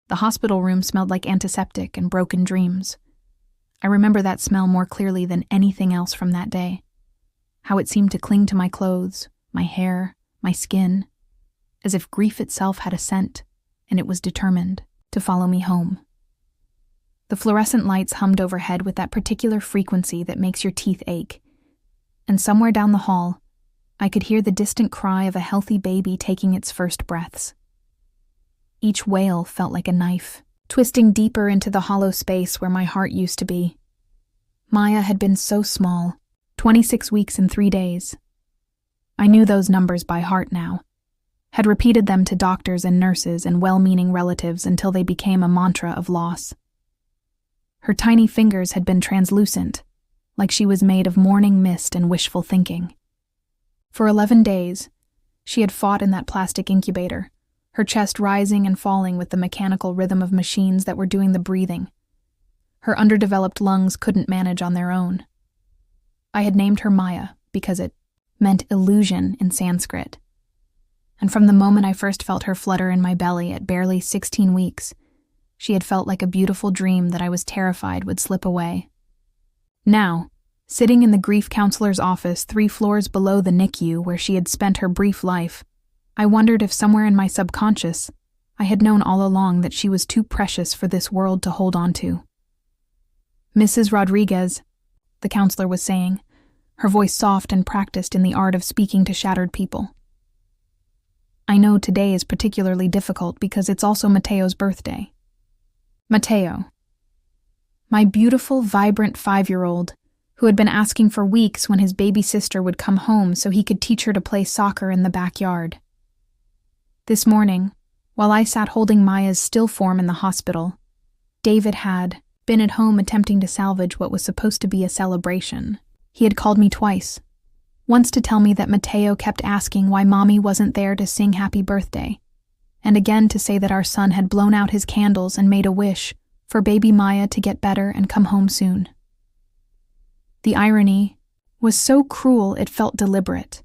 The hospital room smelled like antiseptic and broken dreams. I remember that smell more clearly than anything else from that day. How it seemed to cling to my clothes, my hair, my skin, as if grief itself had a scent, and it was determined to follow me home. The fluorescent lights hummed overhead with that particular frequency that makes your teeth ache, and somewhere down the hall, I could hear the distant cry of a healthy baby taking its first breaths. Each wail felt like a knife, twisting deeper into the hollow space where my heart used to be. Maya had been so small, 26 weeks and 3 days. I knew those numbers by heart now, had repeated them to doctors and nurses and well-meaning relatives until they became a mantra of loss. Her tiny fingers had been translucent, like she was made of morning mist and wishful thinking. For 11 days, she had fought in that plastic incubator, her chest rising and falling with the mechanical rhythm of machines that were doing the breathing. Her underdeveloped lungs couldn't manage on their own. I had named her Maya because it meant illusion in Sanskrit. And from the moment I first felt her flutter in my belly at barely 16 weeks, she had felt like a beautiful dream that I was terrified would slip away. Now, sitting in the grief counselor's office 3 floors below the NICU where she had spent her brief life, I wondered if somewhere in my subconscious I had known all along that she was too precious for this world to hold on to. "Mrs. Rodriguez," the counselor was saying, her voice soft and practiced in the art of speaking to shattered people. "I know today is particularly difficult because it's also Mateo's birthday." Mateo. My beautiful, vibrant 5-year-old, who had been asking for weeks when his baby sister would come home so he could teach her to play soccer in the backyard. This morning, while I sat holding Maya's still form in the hospital, David had been at home attempting to salvage what was supposed to be a celebration. He had called me twice. Once to tell me that Mateo kept asking why Mommy wasn't there to sing happy birthday, and again to say that our son had blown out his candles and made a wish for baby Maya to get better and come home soon. The irony was so cruel it felt deliberate,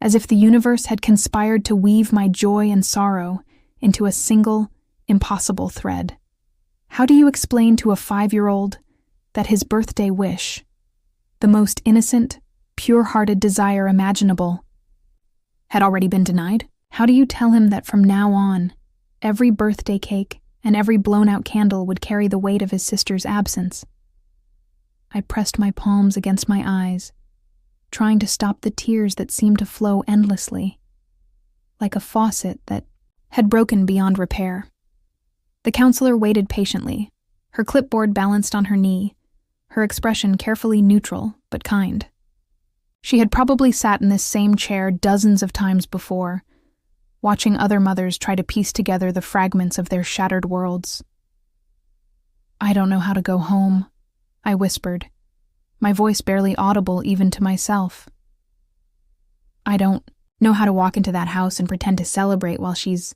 as if the universe had conspired to weave my joy and sorrow into a single, impossible thread. How do you explain to a 5-year-old that his birthday wish, the most innocent, pure-hearted desire imaginable, had already been denied? How do you tell him that from now on, every birthday cake and every blown-out candle would carry the weight of his sister's absence? I pressed my palms against my eyes, trying to stop the tears that seemed to flow endlessly, like a faucet that had broken beyond repair. The counselor waited patiently, her clipboard balanced on her knee, her expression carefully neutral but kind. She had probably sat in this same chair dozens of times before, watching other mothers try to piece together the fragments of their shattered worlds. "I don't know how to go home," I whispered, my voice barely audible even to myself. "I don't know how to walk into that house and pretend to celebrate while she's—"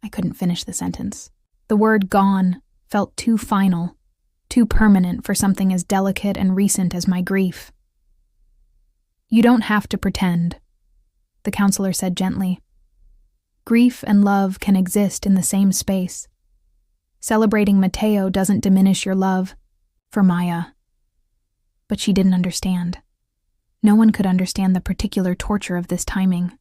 I couldn't finish the sentence. The word gone felt too final, too permanent for something as delicate and recent as my grief. "You don't have to pretend," the counselor said gently. "Grief and love can exist in the same space. Celebrating Mateo doesn't diminish your love for Maya." But she didn't understand. No one could understand the particular torture of this timing.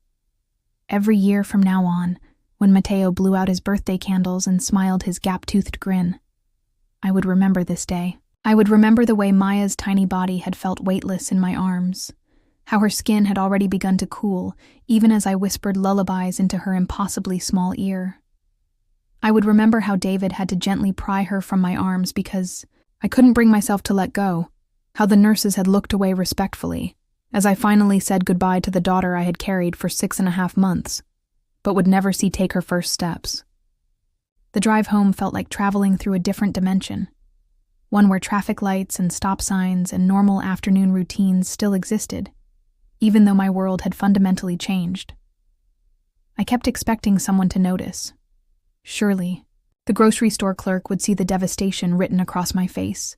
Every year from now on, when Mateo blew out his birthday candles and smiled his gap-toothed grin, I would remember this day. I would remember the way Maya's tiny body had felt weightless in my arms, how her skin had already begun to cool, even as I whispered lullabies into her impossibly small ear. I would remember how David had to gently pry her from my arms because I couldn't bring myself to let go, how the nurses had looked away respectfully, as I finally said goodbye to the daughter I had carried for 6.5 months, but would never see take her first steps. The drive home felt like traveling through a different dimension, one where traffic lights and stop signs and normal afternoon routines still existed, even though my world had fundamentally changed. I kept expecting someone to notice. Surely, the grocery store clerk would see the devastation written across my face.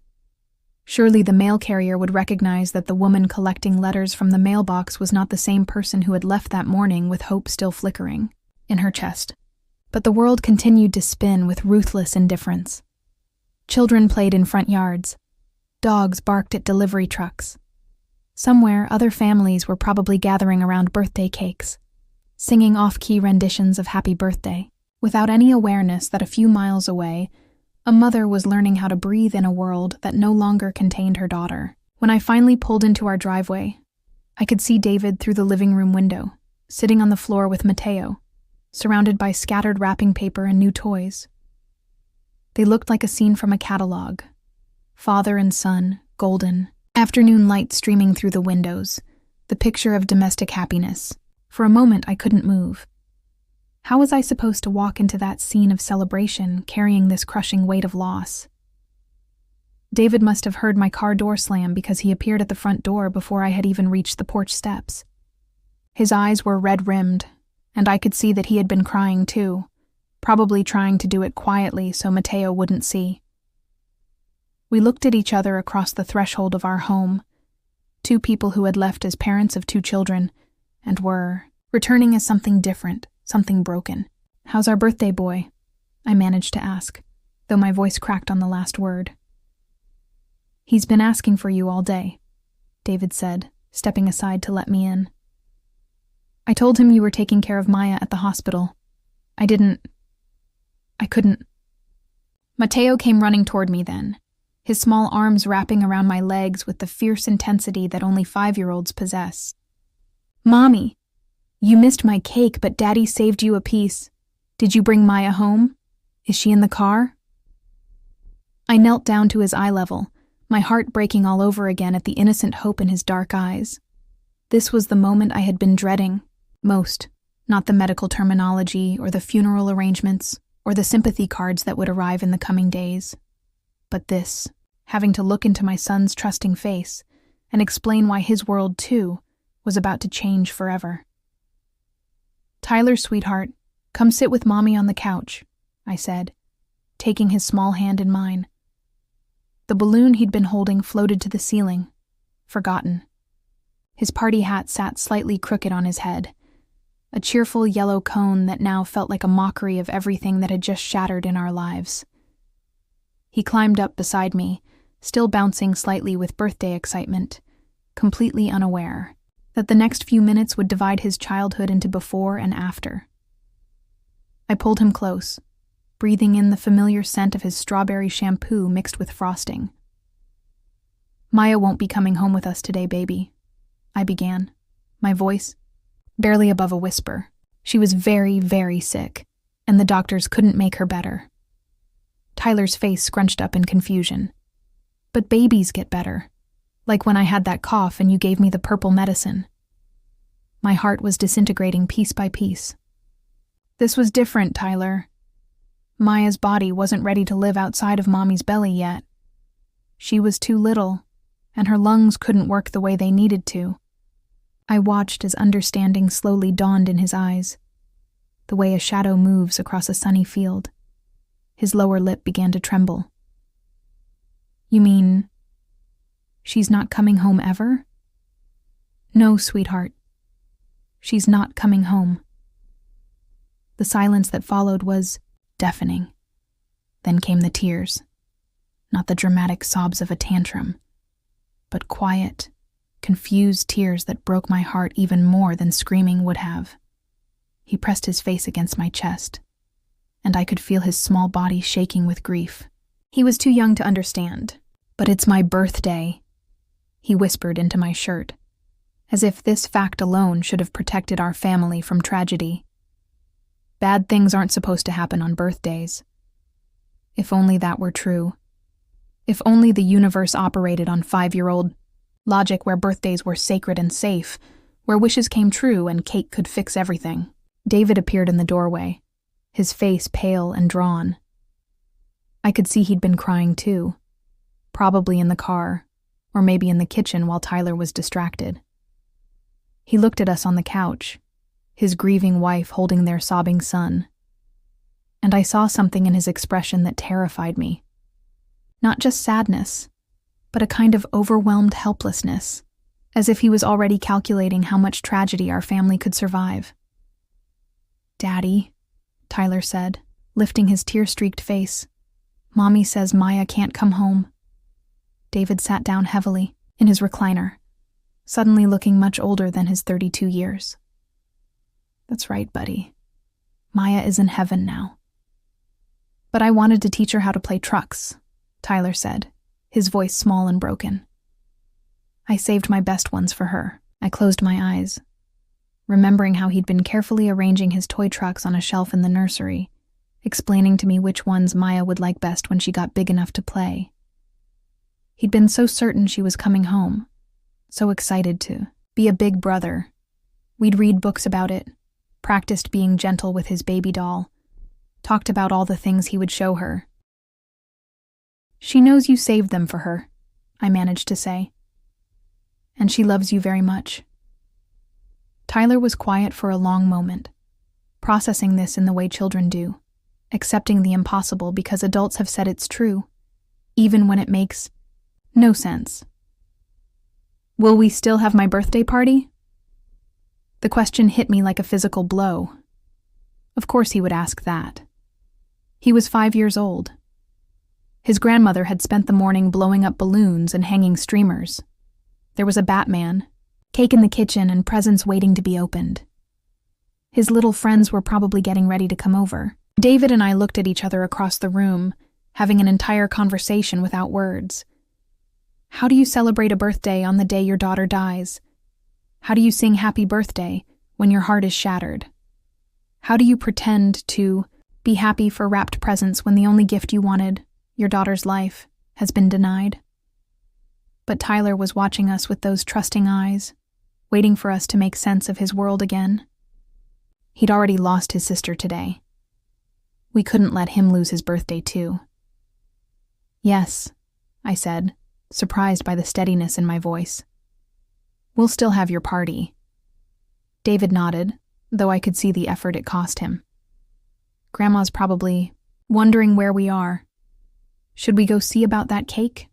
Surely the mail carrier would recognize that the woman collecting letters from the mailbox was not the same person who had left that morning with hope still flickering in her chest. But the world continued to spin with ruthless indifference. Children played in front yards. Dogs barked at delivery trucks. Somewhere, other families were probably gathering around birthday cakes, singing off-key renditions of Happy Birthday, without any awareness that a few miles away, a mother was learning how to breathe in a world that no longer contained her daughter. When I finally pulled into our driveway, I could see David through the living room window, sitting on the floor with Mateo, surrounded by scattered wrapping paper and new toys. They looked like a scene from a catalog. Father and son, golden, afternoon light streaming through the windows, the picture of domestic happiness. For a moment, I couldn't move. How was I supposed to walk into that scene of celebration, carrying this crushing weight of loss? David must have heard my car door slam because he appeared at the front door before I had even reached the porch steps. His eyes were red-rimmed, and I could see that he had been crying too, probably trying to do it quietly so Mateo wouldn't see. We looked at each other across the threshold of our home, two people who had left as parents of two children, and were returning as something different, something broken. "How's our birthday boy?" I managed to ask, though my voice cracked on the last word. "He's been asking for you all day," David said, stepping aside to let me in. "I told him you were taking care of Maya at the hospital. I couldn't." Mateo came running toward me then, his small arms wrapping around my legs with the fierce intensity that only 5-year-olds possess. "Mommy, you missed my cake, but Daddy saved you a piece. Did you bring Maya home? Is she in the car?" I knelt down to his eye level, my heart breaking all over again at the innocent hope in his dark eyes. This was the moment I had been dreading most, not the medical terminology or the funeral arrangements or the sympathy cards that would arrive in the coming days. But this, having to look into my son's trusting face and explain why his world, too, was about to change forever. "Tyler, sweetheart, come sit with Mommy on the couch," I said, taking his small hand in mine. The balloon he'd been holding floated to the ceiling, forgotten. His party hat sat slightly crooked on his head, a cheerful yellow cone that now felt like a mockery of everything that had just shattered in our lives. He climbed up beside me, still bouncing slightly with birthday excitement, completely unaware that the next few minutes would divide his childhood into before and after. I pulled him close, breathing in the familiar scent of his strawberry shampoo mixed with frosting. "Maya won't be coming home with us today, baby," I began, my voice barely above a whisper. She was very, very sick, and the doctors couldn't make her better. Tyler's face scrunched up in confusion. "But babies get better, like when I had that cough and you gave me the purple medicine." My heart was disintegrating piece by piece. "This was different, Tyler. Maya's body wasn't ready to live outside of Mommy's belly yet. She was too little, and her lungs couldn't work the way they needed to." I watched as understanding slowly dawned in his eyes, the way a shadow moves across a sunny field. His lower lip began to tremble. "You mean she's not coming home ever?" "No, sweetheart. She's not coming home." The silence that followed was deafening. Then came the tears, not the dramatic sobs of a tantrum, but quiet, confused tears that broke my heart even more than screaming would have. He pressed his face against my chest, and I could feel his small body shaking with grief. He was too young to understand. "But it's my birthday," he whispered into my shirt, as if this fact alone should have protected our family from tragedy. Bad things aren't supposed to happen on birthdays. If only that were true. If only the universe operated on 5-year-old logic, where birthdays were sacred and safe, where wishes came true and cake could fix everything. David appeared in the doorway, his face pale and drawn. I could see he'd been crying too, probably in the car, or maybe in the kitchen while Tyler was distracted. He looked at us on the couch, his grieving wife holding their sobbing son, and I saw something in his expression that terrified me. Not just sadness, but a kind of overwhelmed helplessness, as if he was already calculating how much tragedy our family could survive. "Daddy, Tyler said, lifting his tear-streaked face. Mommy says Maya can't come home. David sat down heavily in his recliner, suddenly looking much older than his 32 years. That's right, buddy. Maya is in heaven now. But I wanted to teach her how to play trucks, Tyler said, his voice small and broken. I saved my best ones for her. I closed my eyes, remembering how he'd been carefully arranging his toy trucks on a shelf in the nursery, explaining to me which ones Maya would like best when she got big enough to play. He'd been so certain she was coming home, so excited to be a big brother. We'd read books about it, practiced being gentle with his baby doll, talked about all the things he would show her. She knows you saved them for her, I managed to say. And she loves you very much. Tyler was quiet for a long moment, processing this in the way children do, accepting the impossible because adults have said it's true, even when it makes no sense. Will we still have my birthday party? The question hit me like a physical blow. Of course he would ask that. He was 5 years old. His grandmother had spent the morning blowing up balloons and hanging streamers. There was a Batman, cake in the kitchen, and presents waiting to be opened. His little friends were probably getting ready to come over. David and I looked at each other across the room, having an entire conversation without words. How do you celebrate a birthday on the day your daughter dies? How do you sing happy birthday when your heart is shattered? How do you pretend to be happy for wrapped presents when the only gift you wanted, your daughter's life, has been denied? But Tyler was watching us with those trusting eyes, waiting for us to make sense of his world again. He'd already lost his sister today. We couldn't let him lose his birthday too. Yes, I said, surprised by the steadiness in my voice. We'll still have your party. David nodded, though I could see the effort it cost him. Grandma's probably wondering where we are. Should we go see about that cake?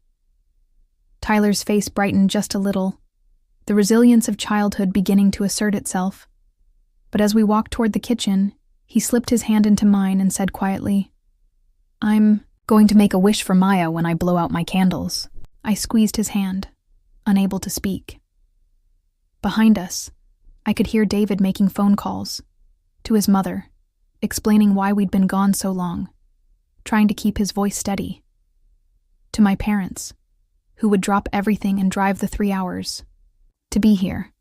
Tyler's face brightened just a little, the resilience of childhood beginning to assert itself. But as we walked toward the kitchen, he slipped his hand into mine and said quietly, I'm going to make a wish for Maya when I blow out my candles. I squeezed his hand, unable to speak. Behind us, I could hear David making phone calls to his mother, explaining why we'd been gone so long, trying to keep his voice steady. To my parents, who would drop everything and drive the 3 hours to be here.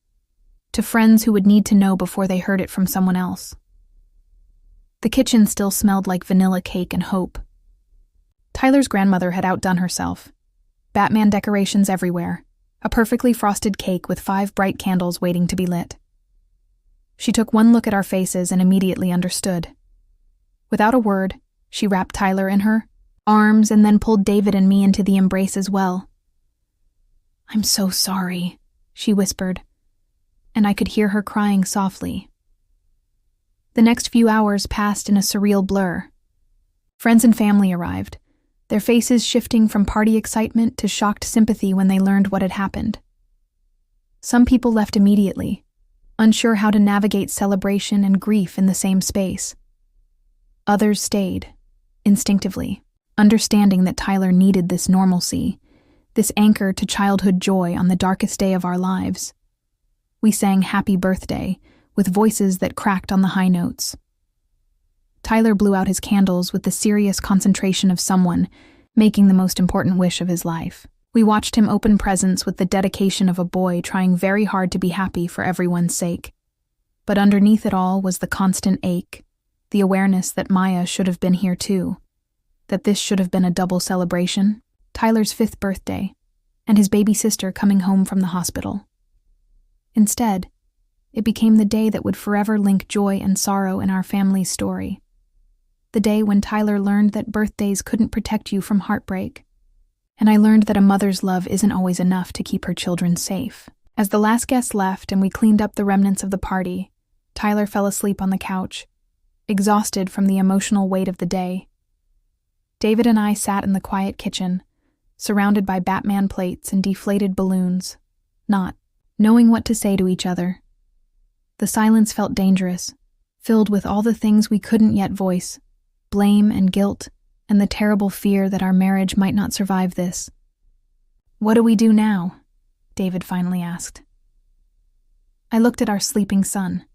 To friends who would need to know before they heard it from someone else. The kitchen still smelled like vanilla cake and hope. Tyler's grandmother had outdone herself. Batman decorations everywhere, a perfectly frosted cake with 5 bright candles waiting to be lit. She took one look at our faces and immediately understood. Without a word, she wrapped Tyler in her arms and then pulled David and me into the embrace as well. I'm so sorry, she whispered, and I could hear her crying softly. The next few hours passed in a surreal blur. Friends and family arrived, their faces shifting from party excitement to shocked sympathy when they learned what had happened. Some people left immediately, unsure how to navigate celebration and grief in the same space. Others stayed, instinctively, understanding that Tyler needed this normalcy, this anchor to childhood joy on the darkest day of our lives. We sang Happy Birthday with voices that cracked on the high notes. Tyler blew out his candles with the serious concentration of someone making the most important wish of his life. We watched him open presents with the dedication of a boy trying very hard to be happy for everyone's sake. But underneath it all was the constant ache, the awareness that Maya should have been here too, that this should have been a double celebration. Tyler's 5th birthday, and his baby sister coming home from the hospital. Instead, it became the day that would forever link joy and sorrow in our family's story. The day when Tyler learned that birthdays couldn't protect you from heartbreak, and I learned that a mother's love isn't always enough to keep her children safe. As the last guest left and we cleaned up the remnants of the party, Tyler fell asleep on the couch, exhausted from the emotional weight of the day. David and I sat in the quiet kitchen, surrounded by Batman plates and deflated balloons, not knowing what to say to each other. The silence felt dangerous, filled with all the things we couldn't yet voice, blame and guilt, and the terrible fear that our marriage might not survive this. "What do we do now?" David finally asked. I looked at our sleeping son,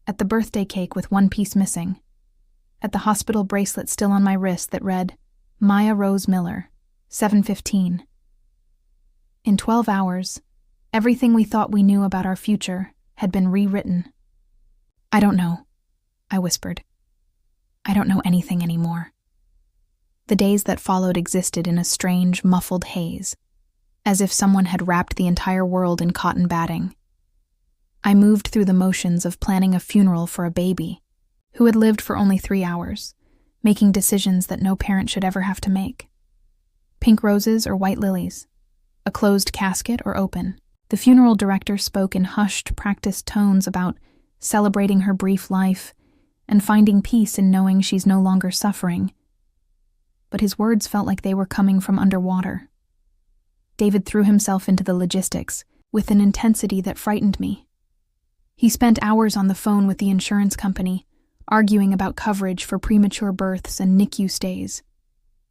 at the birthday cake with one piece missing, at the hospital bracelet still on my wrist that read, Maya Rose Miller, 7:15. In 12 hours, everything we thought we knew about our future had been rewritten. "I don't know," I whispered. "I don't know anything anymore." The days that followed existed in a strange, muffled haze, as if someone had wrapped the entire world in cotton batting. I moved through the motions of planning a funeral for a baby who had lived for only 3 hours, making decisions that no parent should ever have to make. Pink roses or white lilies, a closed casket or open. The funeral director spoke in hushed, practiced tones about celebrating her brief life and finding peace in knowing she's no longer suffering. But his words felt like they were coming from underwater. David threw himself into the logistics with an intensity that frightened me. He spent hours on the phone with the insurance company, arguing about coverage for premature births and NICU stays.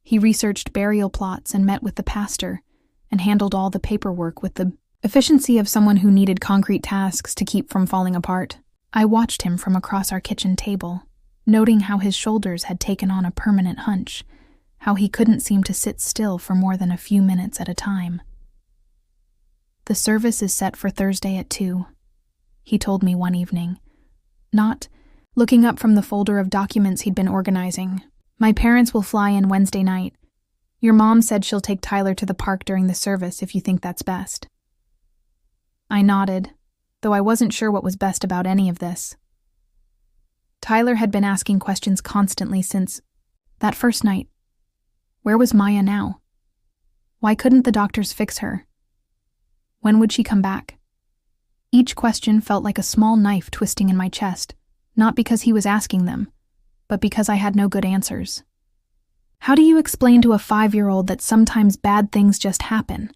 He researched burial plots and met with the pastor and handled all the paperwork with the efficiency of someone who needed concrete tasks to keep from falling apart. I watched him from across our kitchen table, noting how his shoulders had taken on a permanent hunch, how he couldn't seem to sit still for more than a few minutes at a time. "The service is set for Thursday at 2, he told me one evening, not looking up from the folder of documents he'd been organizing. "My parents will fly in Wednesday night. Your mom said she'll take Tyler to the park during the service if you think that's best." I nodded, though I wasn't sure what was best about any of this. Tyler had been asking questions constantly since that first night. Where was Maya now? Why couldn't the doctors fix her? When would she come back? Each question felt like a small knife twisting in my chest, not because he was asking them, but because I had no good answers. How do you explain to a 5-year-old that sometimes bad things just happen?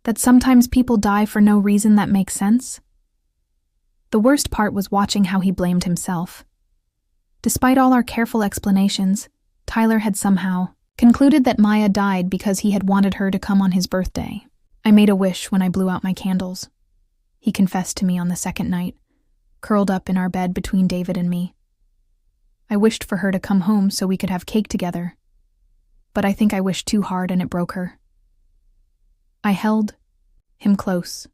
That sometimes people die for no reason that makes sense? The worst part was watching how he blamed himself. Despite all our careful explanations, Tyler had somehow concluded that Maya died because he had wanted her to come on his birthday. I made a wish when I blew out my candles. He confessed to me on the second night, curled up in our bed between David and me. I wished for her to come home so we could have cake together, but I think I wished too hard and it broke her. I held him close,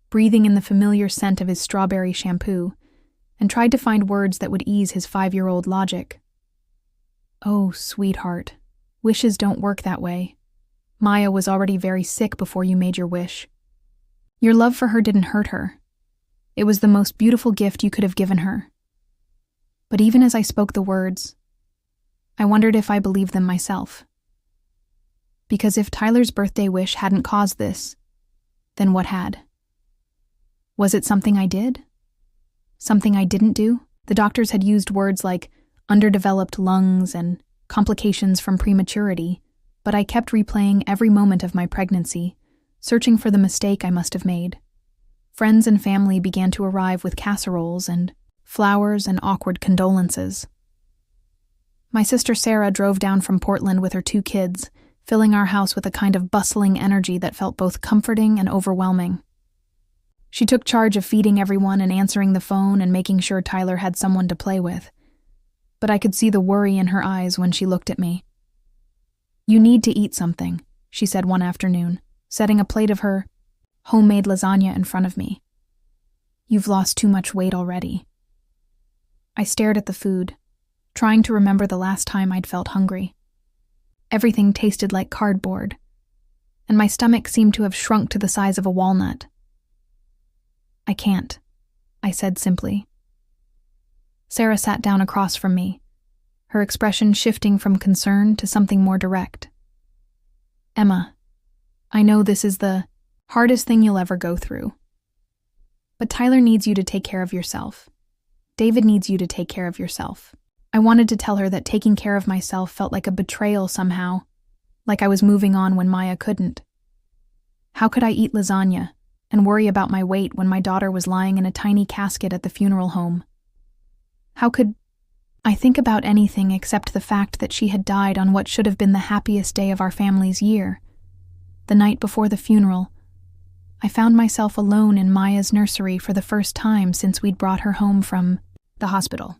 breathing in the familiar scent of his strawberry shampoo, and tried to find words that would ease his 5-year-old logic. "Oh, sweetheart, wishes don't work that way. Maya was already very sick before you made your wish. Your love for her didn't hurt her. It was the most beautiful gift you could have given her." But even as I spoke the words, I wondered if I believed them myself. Because if Tyler's birthday wish hadn't caused this, then what had? Was it something I did? Something I didn't do? The doctors had used words like underdeveloped lungs and complications from prematurity, but I kept replaying every moment of my pregnancy, searching for the mistake I must have made. Friends and family began to arrive with casseroles and flowers and awkward condolences. My sister Sarah drove down from Portland with her 2 kids, filling our house with a kind of bustling energy that felt both comforting and overwhelming. She took charge of feeding everyone and answering the phone and making sure Tyler had someone to play with. But I could see the worry in her eyes when she looked at me. "You need to eat something," she said one afternoon, setting a plate of her homemade lasagna in front of me. "You've lost too much weight already." I stared at the food, trying to remember the last time I'd felt hungry. Everything tasted like cardboard, and my stomach seemed to have shrunk to the size of a walnut. "I can't," I said simply. Sarah sat down across from me, her expression shifting from concern to something more direct. "Emma, I know this is the hardest thing you'll ever go through. But Tyler needs you to take care of yourself. David needs you to take care of yourself." I wanted to tell her that taking care of myself felt like a betrayal somehow, like I was moving on when Maya couldn't. How could I eat lasagna and worry about my weight when my daughter was lying in a tiny casket at the funeral home? How could I think about anything except the fact that she had died on what should have been the happiest day of our family's year? The night before the funeral, I found myself alone in Maya's nursery for the first time since we'd brought her home from the hospital.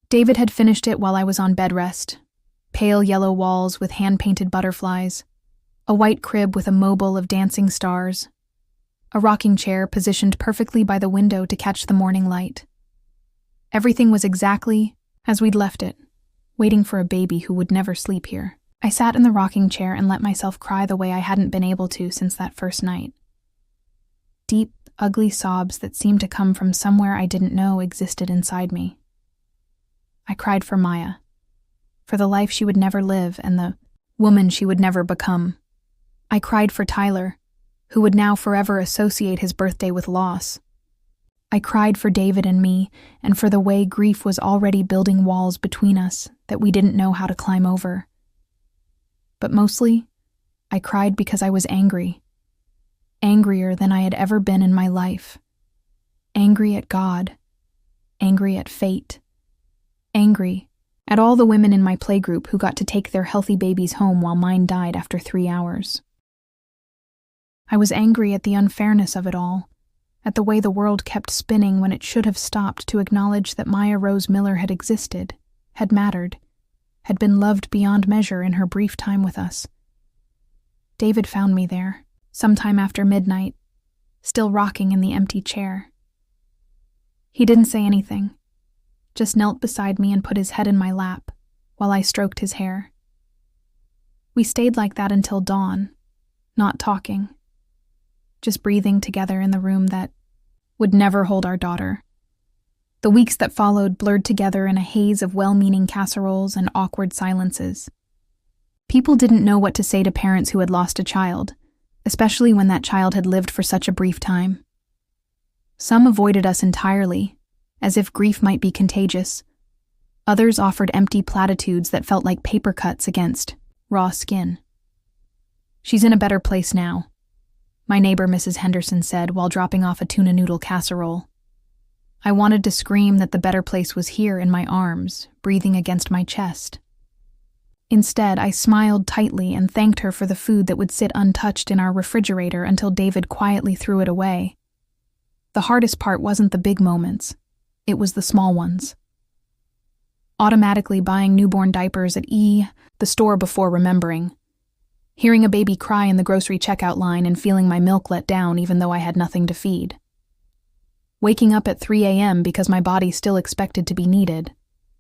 David had finished it while I was on bed rest. Pale yellow walls with hand-painted butterflies, a white crib with a mobile of dancing stars, a rocking chair positioned perfectly by the window to catch the morning light. Everything was exactly as we'd left it, waiting for a baby who would never sleep here. I sat in the rocking chair and let myself cry the way I hadn't been able to since that first night. Deep, ugly sobs that seemed to come from somewhere I didn't know existed inside me. I cried for Maya, for the life she would never live and the woman she would never become. I cried for Tyler, who would now forever associate his birthday with loss. I cried for David and me, and for the way grief was already building walls between us that we didn't know how to climb over. But mostly, I cried because I was angry. Angrier than I had ever been in my life. Angry at God. Angry at fate. Angry at all the women in my playgroup who got to take their healthy babies home while mine died after 3 hours. I was angry at the unfairness of it all, at the way the world kept spinning when it should have stopped to acknowledge that Maya Rose Miller had existed, had mattered, had been loved beyond measure in her brief time with us. David found me there, sometime after midnight, still rocking in the empty chair. He didn't say anything, just knelt beside me and put his head in my lap while I stroked his hair. We stayed like that until dawn, not talking, just breathing together in the room that would never hold our daughter. The weeks that followed blurred together in a haze of well-meaning casseroles and awkward silences. People didn't know what to say to parents who had lost a child, especially when that child had lived for such a brief time. Some avoided us entirely, as if grief might be contagious. Others offered empty platitudes that felt like paper cuts against raw skin. "She's in a better place now," my neighbor Mrs. Henderson said while dropping off a tuna noodle casserole. I wanted to scream that the better place was here in my arms, breathing against my chest. Instead, I smiled tightly and thanked her for the food that would sit untouched in our refrigerator until David quietly threw it away. The hardest part wasn't the big moments. It was the small ones. Automatically buying newborn diapers at the store before remembering. Hearing a baby cry in the grocery checkout line and feeling my milk let down even though I had nothing to feed. Waking up at 3 a.m. because my body still expected to be needed.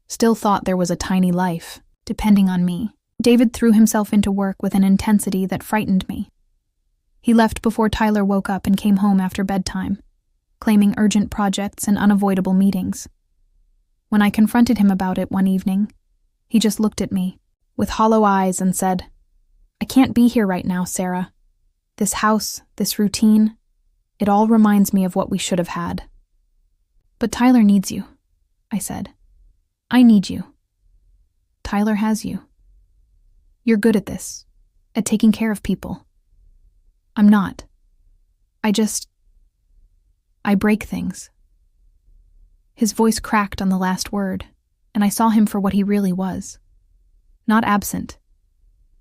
Still thought there was a tiny life, depending on me. David threw himself into work with an intensity that frightened me. He left before Tyler woke up and came home after bedtime, claiming urgent projects and unavoidable meetings. When I confronted him about it one evening, he just looked at me, with hollow eyes, and said, "I can't be here right now, Sarah. This house, this routine, it all reminds me of what we should have had." "But Tyler needs you," I said. "I need you. Tyler has you. You're good at this, at taking care of people. I'm not. I break things." His voice cracked on the last word, and I saw him for what he really was. Not absent,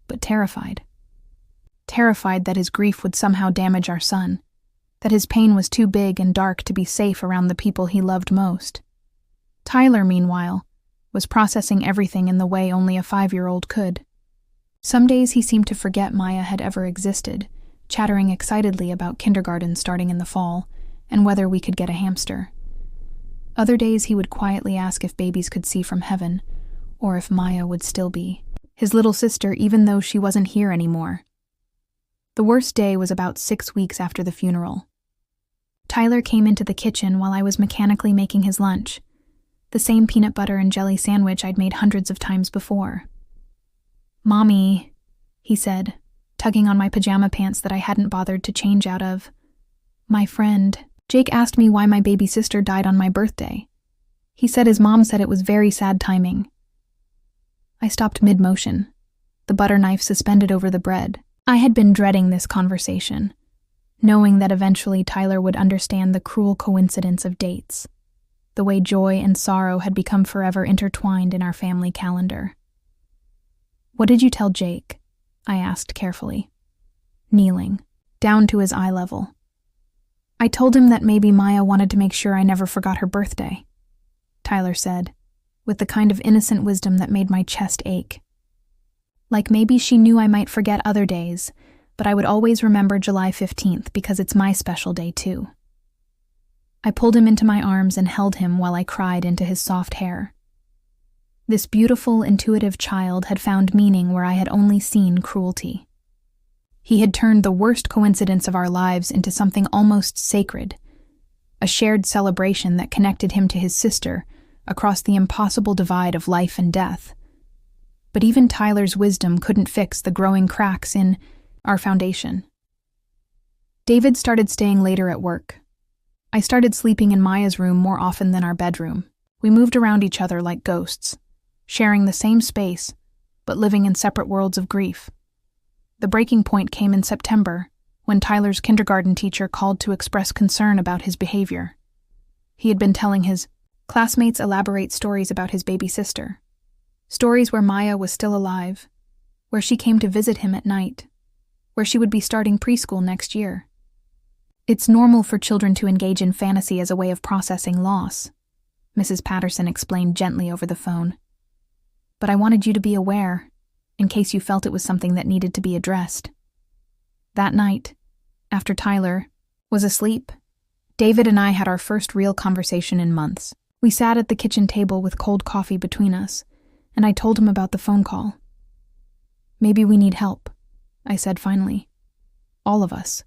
but terrified. Terrified that his grief would somehow damage our son, that his pain was too big and dark to be safe around the people he loved most. Tyler, meanwhile, was processing everything in the way only a 5-year-old could. Some days he seemed to forget Maya had ever existed, chattering excitedly about kindergarten starting in the fall, and whether we could get a hamster. Other days he would quietly ask if babies could see from heaven, or if Maya would still be his little sister even though she wasn't here anymore. The worst day was about 6 weeks after the funeral. Tyler came into the kitchen while I was mechanically making his lunch, the same peanut butter and jelly sandwich I'd made hundreds of times before. "Mommy," he said, tugging on my pajama pants that I hadn't bothered to change out of. "My friend, Jake asked me why my baby sister died on my birthday. He said his mom said it was very sad timing." I stopped mid-motion, the butter knife suspended over the bread. I had been dreading this conversation, knowing that eventually Tyler would understand the cruel coincidence of dates. the way joy and sorrow had become forever intertwined in our family calendar. "What did you tell Jake?" I asked carefully, kneeling, down to his eye level. "I told him that maybe Maya wanted to make sure I never forgot her birthday," Tyler said, with the kind of innocent wisdom that made my chest ache. Like maybe she knew I might forget other days, but I would always remember July 15th because it's my special day too. I pulled him into my arms and held him while I cried into his soft hair. This beautiful, intuitive child had found meaning where I had only seen cruelty. He had turned the worst coincidence of our lives into something almost sacred, a shared celebration that connected him to his sister across the impossible divide of life and death. But even Tyler's wisdom couldn't fix the growing cracks in our foundation. David started staying later at work. I started sleeping in Maya's room more often than our bedroom. We moved around each other like ghosts, sharing the same space, but living in separate worlds of grief. The breaking point came in September, when Tyler's kindergarten teacher called to express concern about his behavior. He had been telling his classmates elaborate stories about his baby sister, stories where Maya was still alive, where she came to visit him at night, where she would be starting preschool next year. "It's normal for children to engage in fantasy as a way of processing loss," Mrs. Patterson explained gently over the phone. "But I wanted you to be aware, in case you felt it was something that needed to be addressed." That night, after Tyler was asleep, David and I had our first real conversation in months. We sat at the kitchen table with cold coffee between us, and I told him about the phone call. "Maybe we need help," I said finally. "All of us."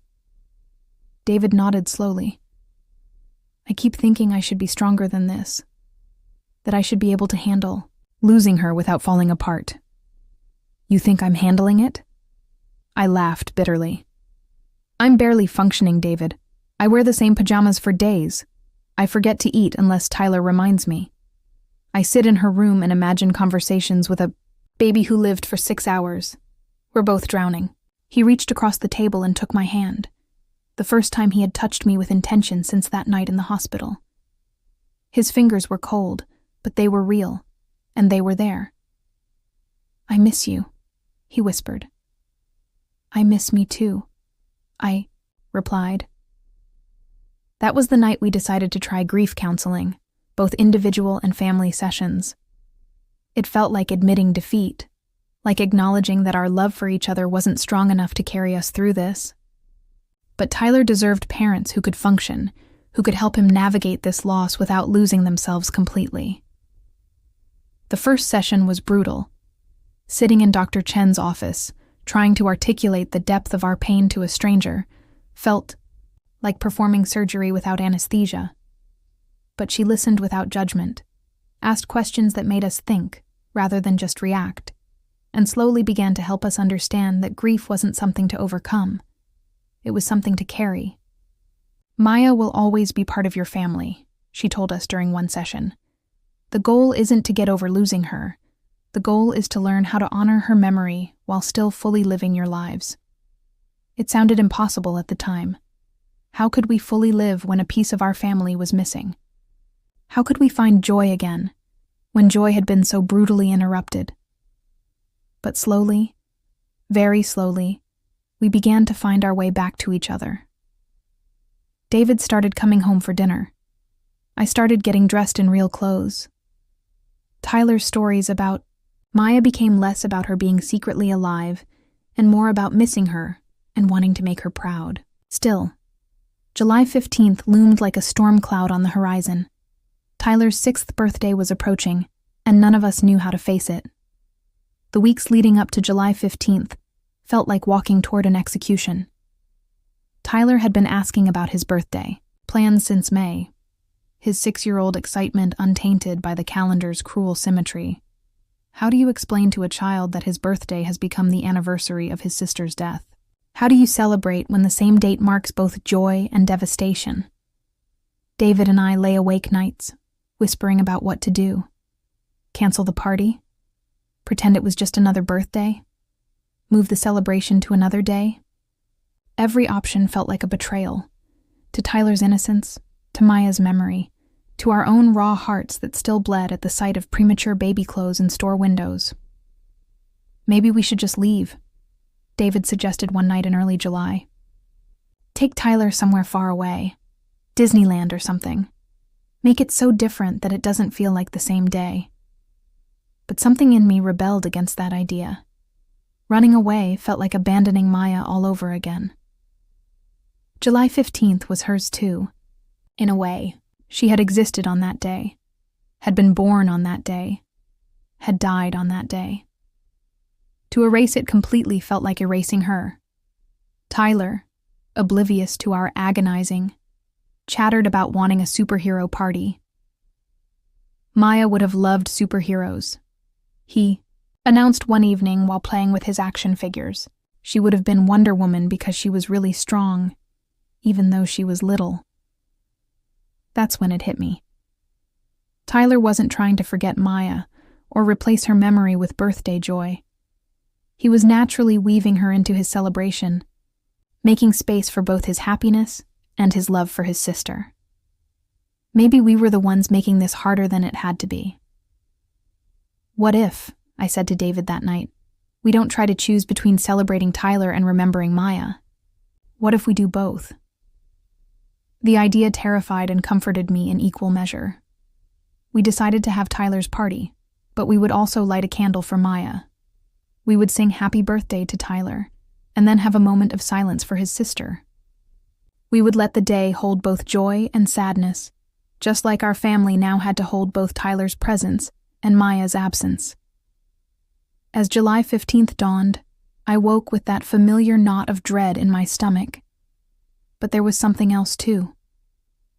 David nodded slowly. "I keep thinking I should be stronger than this, that I should be able to handle losing her without falling apart." "You think I'm handling it?" I laughed bitterly. "I'm barely functioning, David. I wear the same pajamas for days. I forget to eat unless Tyler reminds me. I sit in her room and imagine conversations with a baby who lived for 6 hours. We're both drowning." He reached across the table and took my hand, the first time he had touched me with intention since that night in the hospital. His fingers were cold, but they were real, and they were there. "I miss you," he whispered. "I miss me too," I replied. That was the night we decided to try grief counseling, both individual and family sessions. It felt like admitting defeat, like acknowledging that our love for each other wasn't strong enough to carry us through this. But Tyler deserved parents who could function, who could help him navigate this loss without losing themselves completely. The first session was brutal. Sitting in Dr. Chen's office, trying to articulate the depth of our pain to a stranger, felt like performing surgery without anesthesia. But she listened without judgment, asked questions that made us think rather than just react, and slowly began to help us understand that grief wasn't something to overcome. It was something to carry. "Maya will always be part of your family," she told us during one session. "The goal isn't to get over losing her. The goal is to learn how to honor her memory while still fully living your lives." It sounded impossible at the time. How could we fully live when a piece of our family was missing? How could we find joy again, when joy had been so brutally interrupted? But slowly, very slowly, we began to find our way back to each other. David started coming home for dinner. I started getting dressed in real clothes. Tyler's stories about Maya became less about her being secretly alive and more about missing her and wanting to make her proud. Still, July 15th loomed like a storm cloud on the horizon. Tyler's 6th birthday was approaching, and none of us knew how to face it. The weeks leading up to July 15th felt like walking toward an execution. Tyler had been asking about his birthday, planned since May, his 6-year-old excitement untainted by the calendar's cruel symmetry. How do you explain to a child that his birthday has become the anniversary of his sister's death? How do you celebrate when the same date marks both joy and devastation? David and I lay awake nights, whispering about what to do. Cancel the party? Pretend it was just another birthday? Move the celebration to another day? Every option felt like a betrayal. To Tyler's innocence, to Maya's memory, to our own raw hearts that still bled at the sight of premature baby clothes in store windows. Maybe we should just leave, David suggested one night in early July. Take Tyler somewhere far away, Disneyland or something. Make it so different that it doesn't feel like the same day. But something in me rebelled against that idea. Running away felt like abandoning Maya all over again. July 15th was hers too. In a way, she had existed on that day, had been born on that day, had died on that day. To erase it completely felt like erasing her. Tyler, oblivious to our agonizing, chattered about wanting a superhero party. Maya would have loved superheroes. He announced one evening while playing with his action figures. She would have been Wonder Woman because she was really strong, even though she was little. That's when it hit me. Tyler wasn't trying to forget Maya or replace her memory with birthday joy. He was naturally weaving her into his celebration, making space for both his happiness and his love for his sister. Maybe we were the ones making this harder than it had to be. What if, I said to David that night, we don't try to choose between celebrating Tyler and remembering Maya? What if we do both? The idea terrified and comforted me in equal measure. We decided to have Tyler's party, but we would also light a candle for Maya. We would sing happy birthday to Tyler, and then have a moment of silence for his sister. We would let the day hold both joy and sadness, just like our family now had to hold both Tyler's presence and Maya's absence. As July 15th dawned, I woke with that familiar knot of dread in my stomach. But there was something else too.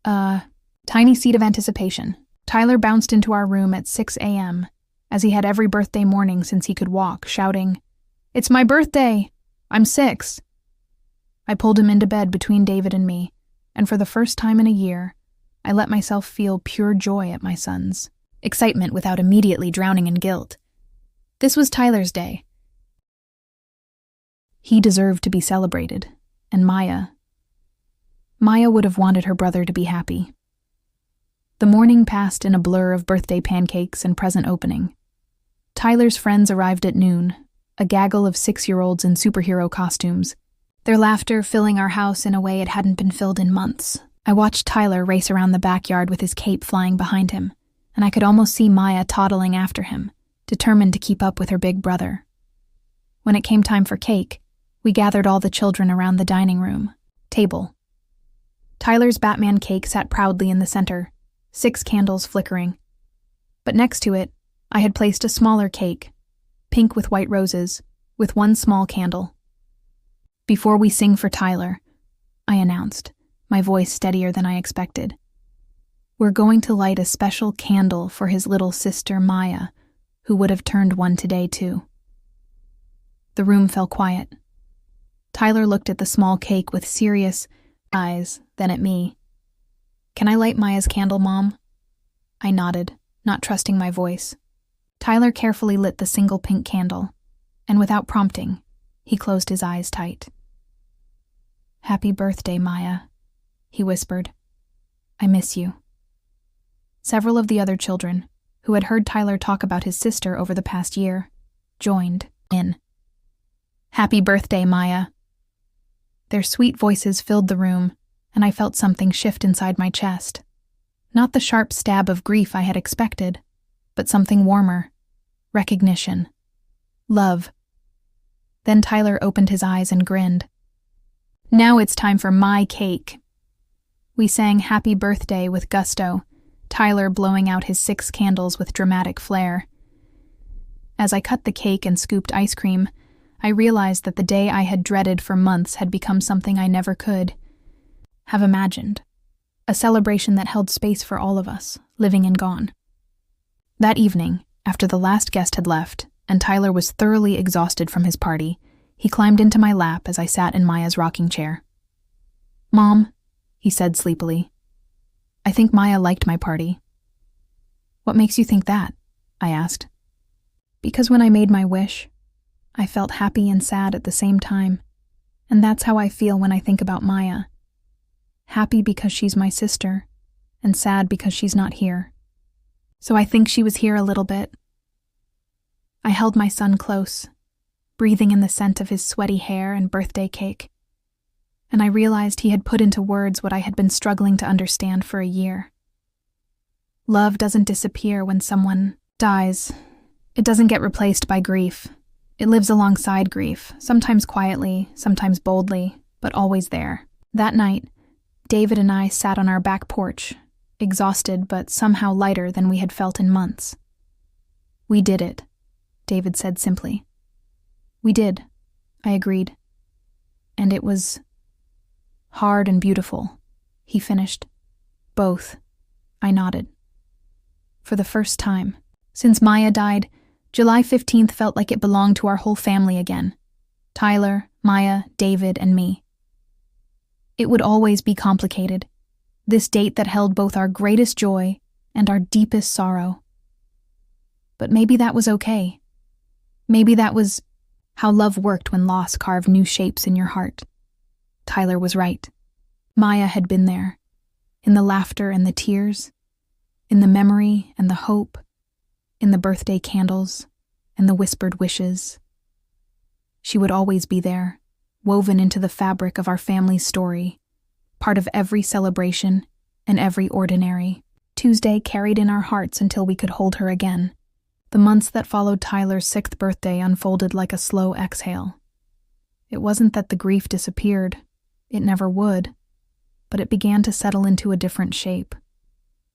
A tiny seed of anticipation. Tyler bounced into our room at 6 a.m., as he had every birthday morning since he could walk, shouting, "It's my birthday! I'm 6. I pulled him into bed between David and me, and for the first time in a year, I let myself feel pure joy at my son's, excitement without immediately drowning in guilt. This was Tyler's day. He deserved to be celebrated, and Maya would have wanted her brother to be happy. The morning passed in a blur of birthday pancakes and present opening. Tyler's friends arrived at noon, a gaggle of 6-year-olds in superhero costumes, their laughter filling our house in a way it hadn't been filled in months. I watched Tyler race around the backyard with his cape flying behind him, and I could almost see Maya toddling after him, determined to keep up with her big brother. When it came time for cake, we gathered all the children around the dining room table. Tyler's Batman cake sat proudly in the center, 6 candles flickering. But next to it, I had placed a smaller cake, pink with white roses, with 1 small candle. "Before we sing for Tyler," I announced, my voice steadier than I expected, "we're going to light a special candle for his little sister Maya, who would have turned 1 today too." The room fell quiet. Tyler looked at the small cake with serious eyes, then at me. "Can I light Maya's candle, Mom?" I nodded, not trusting my voice. Tyler carefully lit the single pink candle, and without prompting, he closed his eyes tight. "Happy birthday, Maya," he whispered. "I miss you." Several of the other children, who had heard Tyler talk about his sister over the past year, joined in. "Happy birthday, Maya." Their sweet voices filled the room, and I felt something shift inside my chest. Not the sharp stab of grief I had expected, but something warmer. Recognition. Love. Then Tyler opened his eyes and grinned. "Now it's time for my cake." We sang Happy Birthday with gusto, Tyler blowing out his 6 candles with dramatic flair. As I cut the cake and scooped ice cream, I realized that the day I had dreaded for months had become something I never could have imagined. A celebration that held space for all of us, living and gone. That evening, after the last guest had left, and Tyler was thoroughly exhausted from his party, he climbed into my lap as I sat in Maya's rocking chair. "Mom," he said sleepily, "I think Maya liked my party." "What makes you think that?" I asked. "Because when I made my wish, I felt happy and sad at the same time, and that's how I feel when I think about Maya. Happy because she's my sister, and sad because she's not here. So I think she was here a little bit. I held my son close, breathing in the scent of his sweaty hair and birthday cake, and I realized he had put into words what I had been struggling to understand for a year. Love doesn't disappear when someone dies. It doesn't get replaced by grief. It lives alongside grief, sometimes quietly, sometimes boldly, but always there. That night, David and I sat on our back porch, exhausted but somehow lighter than we had felt in months. "We did it," David said simply. "We did," I agreed. "And it was hard and beautiful," he finished. "Both," I nodded. For the first time, since Maya died, July 15th felt like it belonged to our whole family again. Tyler, Maya, David, and me. It would always be complicated, this date that held both our greatest joy and our deepest sorrow. But maybe that was okay. Maybe that was how love worked when loss carved new shapes in your heart. Tyler was right. Maya had been there, in the laughter and the tears, in the memory and the hope, in the birthday candles and the whispered wishes. She would always be there, woven into the fabric of our family's story, part of every celebration and every ordinary. Tuesday carried in our hearts until we could hold her again. The months that followed Tyler's 6th birthday unfolded like a slow exhale. It wasn't that the grief disappeared. It never would. But it began to settle into a different shape,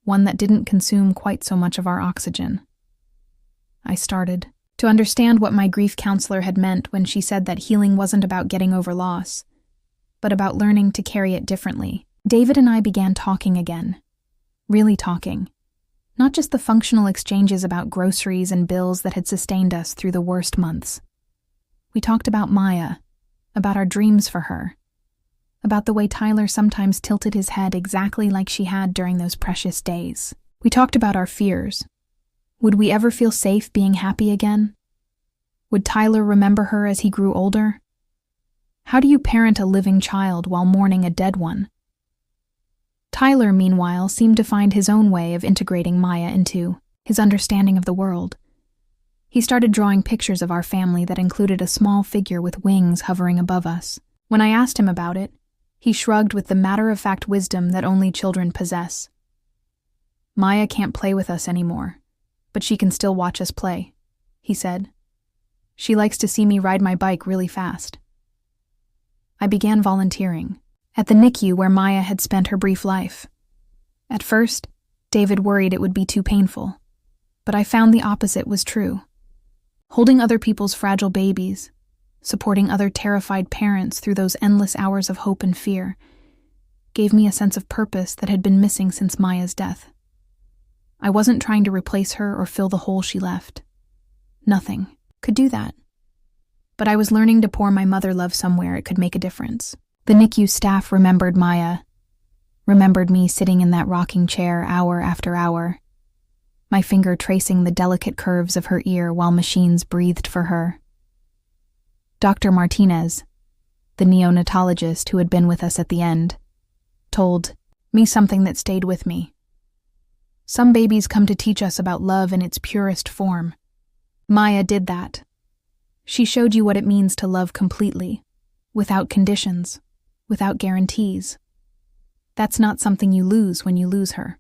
one that didn't consume quite so much of our oxygen. I started to understand what my grief counselor had meant when she said that healing wasn't about getting over loss, but about learning to carry it differently. David and I began talking again. Really talking. Not just the functional exchanges about groceries and bills that had sustained us through the worst months. We talked about Maya, about our dreams for her, about the way Tyler sometimes tilted his head exactly like she had during those precious days. We talked about our fears. Would we ever feel safe being happy again? Would Tyler remember her as he grew older? How do you parent a living child while mourning a dead one? Tyler, meanwhile, seemed to find his own way of integrating Maya into his understanding of the world. He started drawing pictures of our family that included a small figure with wings hovering above us. When I asked him about it, he shrugged with the matter-of-fact wisdom that only children possess. "Maya can't play with us anymore, but she can still watch us play," he said. "She likes to see me ride my bike really fast." I began volunteering at the NICU where Maya had spent her brief life. At first, David worried it would be too painful, but I found the opposite was true. Holding other people's fragile babies, supporting other terrified parents through those endless hours of hope and fear, gave me a sense of purpose that had been missing since Maya's death. I wasn't trying to replace her or fill the hole she left. Nothing could do that. But I was learning to pour my mother love somewhere it could make a difference. The NICU staff remembered Maya, remembered me sitting in that rocking chair hour after hour, my finger tracing the delicate curves of her ear while machines breathed for her. Dr. Martinez, the neonatologist who had been with us at the end, told me something that stayed with me. Some babies come to teach us about love in its purest form. Maya did that. She showed you what it means to love completely, without conditions, without guarantees. That's not something you lose when you lose her.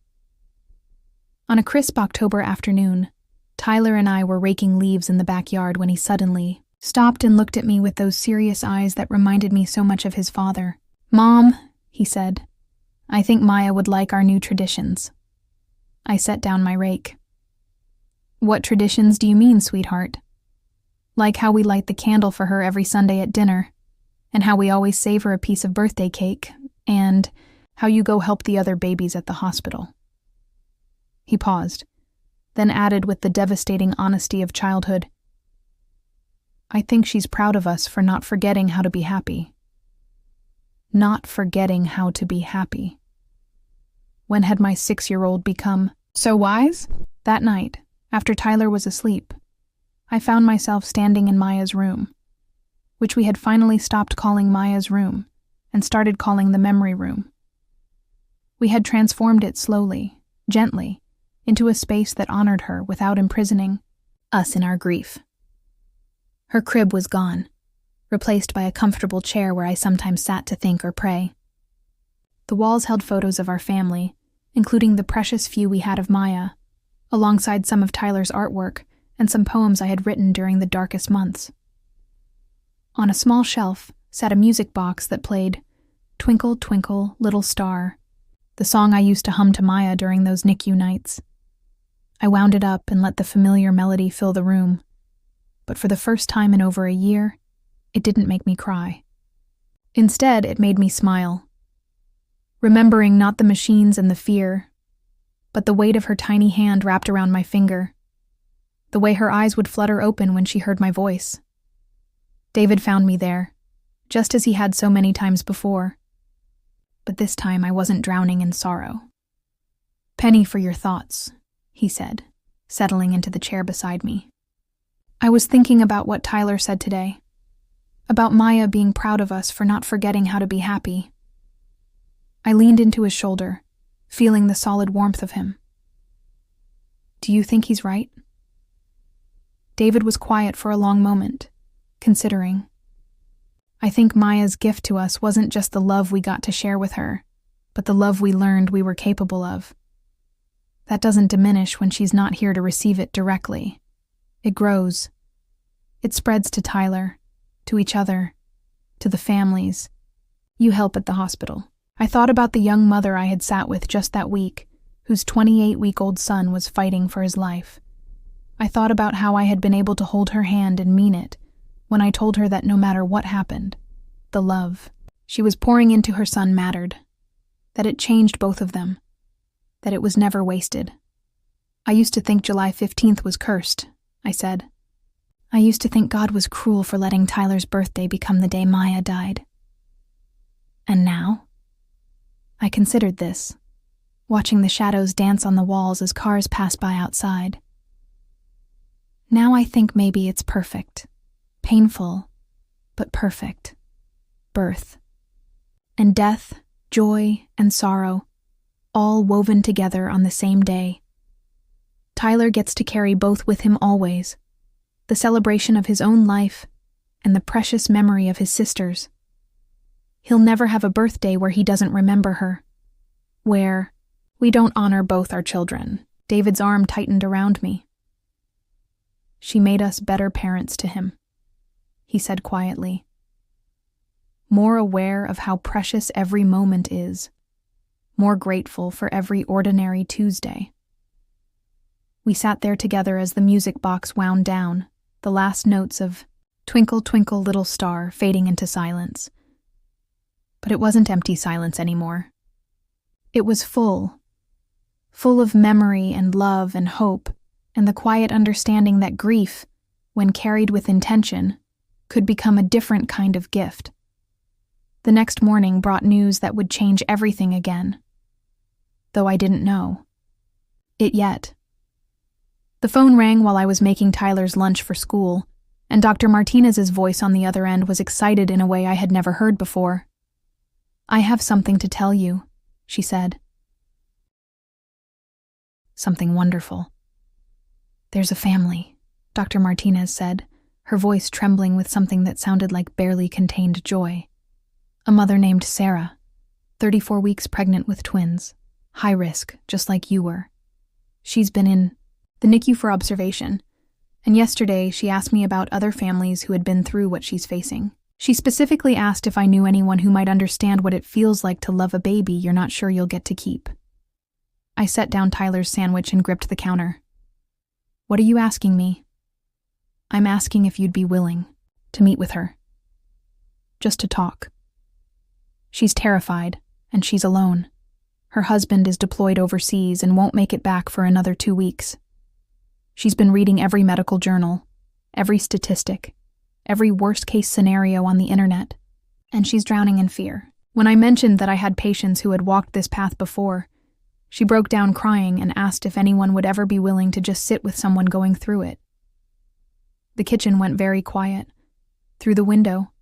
On a crisp October afternoon, Tyler and I were raking leaves in the backyard when he suddenly stopped and looked at me with those serious eyes that reminded me so much of his father. "Mom," he said, "I think Maya would like our new traditions." I set down my rake. "What traditions do you mean, sweetheart?" "Like how we light the candle for her every Sunday at dinner, and how we always save her a piece of birthday cake, and how you go help the other babies at the hospital." He paused, then added with the devastating honesty of childhood, "I think she's proud of us for not forgetting how to be happy." Not forgetting how to be happy. When had my 6-year-old become so wise? That night, after Tyler was asleep, I found myself standing in Maya's room, which we had finally stopped calling Maya's room and started calling the memory room. We had transformed it slowly, gently, into a space that honored her without imprisoning us in our grief. Her crib was gone, replaced by a comfortable chair where I sometimes sat to think or pray. The walls held photos of our family, including the precious few we had of Maya, alongside some of Tyler's artwork and some poems I had written during the darkest months. On a small shelf sat a music box that played Twinkle, Twinkle, Little Star, the song I used to hum to Maya during those NICU nights. I wound it up and let the familiar melody fill the room, but for the first time in over a year, it didn't make me cry. Instead, it made me smile, remembering not the machines and the fear, but the weight of her tiny hand wrapped around my finger, the way her eyes would flutter open when she heard my voice. David found me there, just as he had so many times before, but this time I wasn't drowning in sorrow. "Penny for your thoughts," he said, settling into the chair beside me. I was thinking about what Tyler said today, about Maya being proud of us for not forgetting how to be happy. I leaned into his shoulder, feeling the solid warmth of him. "Do you think he's right?" David was quiet for a long moment, considering. "I think Maya's gift to us wasn't just the love we got to share with her, but the love we learned we were capable of. That doesn't diminish when she's not here to receive it directly. It grows. It spreads to Tyler, to each other, to the families you help at the hospital." I thought about the young mother I had sat with just that week, whose 28-week-old son was fighting for his life. I thought about how I had been able to hold her hand and mean it when I told her that no matter what happened, the love she was pouring into her son mattered, that it changed both of them, that it was never wasted. "I used to think July 15th was cursed," I said. "I used to think God was cruel for letting Tyler's birthday become the day Maya died. And now?" I considered this, watching the shadows dance on the walls as cars passed by outside. "Now I think maybe it's perfect. Painful, but perfect. Birth. And death, joy, and sorrow, all woven together on the same day. Tyler gets to carry both with him always, the celebration of his own life and the precious memory of his sister's. He'll never have a birthday where he doesn't remember her, where we don't honor both our children." David's arm tightened around me. "She made us better parents to him," he said quietly. "More aware of how precious every moment is, more grateful for every ordinary Tuesday." We sat there together as the music box wound down, the last notes of Twinkle, Twinkle, Little Star fading into silence. But it wasn't empty silence anymore. It was full of memory and love and hope, and the quiet understanding that grief, when carried with intention, could become a different kind of gift. The next morning brought news that would change everything again, though I didn't know it yet. The phone rang while I was making Tyler's lunch for school, and Dr. Martinez's voice on the other end was excited in a way I had never heard before. "I have something to tell you," she said. "Something wonderful." "There's a family," Dr. Martinez said, her voice trembling with something that sounded like barely contained joy. "A mother named Sarah, 34 weeks pregnant with twins, high risk, just like you were. She's been in the NICU for observation, and yesterday she asked me about other families who had been through what she's facing. She specifically asked if I knew anyone who might understand what it feels like to love a baby you're not sure you'll get to keep." I set down Tyler's sandwich and gripped the counter. "What are you asking me?" "I'm asking if you'd be willing to meet with her. Just to talk. She's terrified, and she's alone. Her husband is deployed overseas and won't make it back for another 2 weeks. She's been reading every medical journal, every statistic, every worst-case scenario on the internet, and she's drowning in fear." When I mentioned that I had patients who had walked this path before, she broke down crying and asked if anyone would ever be willing to just sit with someone going through it. The kitchen went very quiet. Through the window,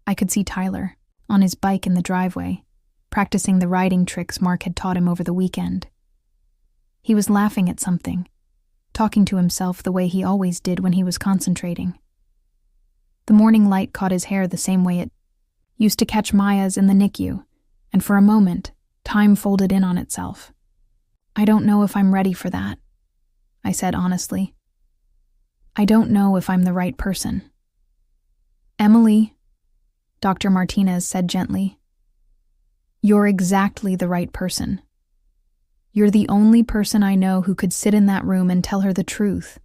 I could see Tyler, on his bike in the driveway, practicing the riding tricks Mark had taught him over the weekend. He was laughing at something, talking to himself the way he always did when he was concentrating. The morning light caught his hair the same way it used to catch Maya's in the NICU, and for a moment, time folded in on itself. "I don't know if I'm ready for that," I said honestly. "I don't know if I'm the right person." "Emily," Dr. Martinez said gently, "you're exactly the right person. You're the only person I know who could sit in that room and tell her the truth,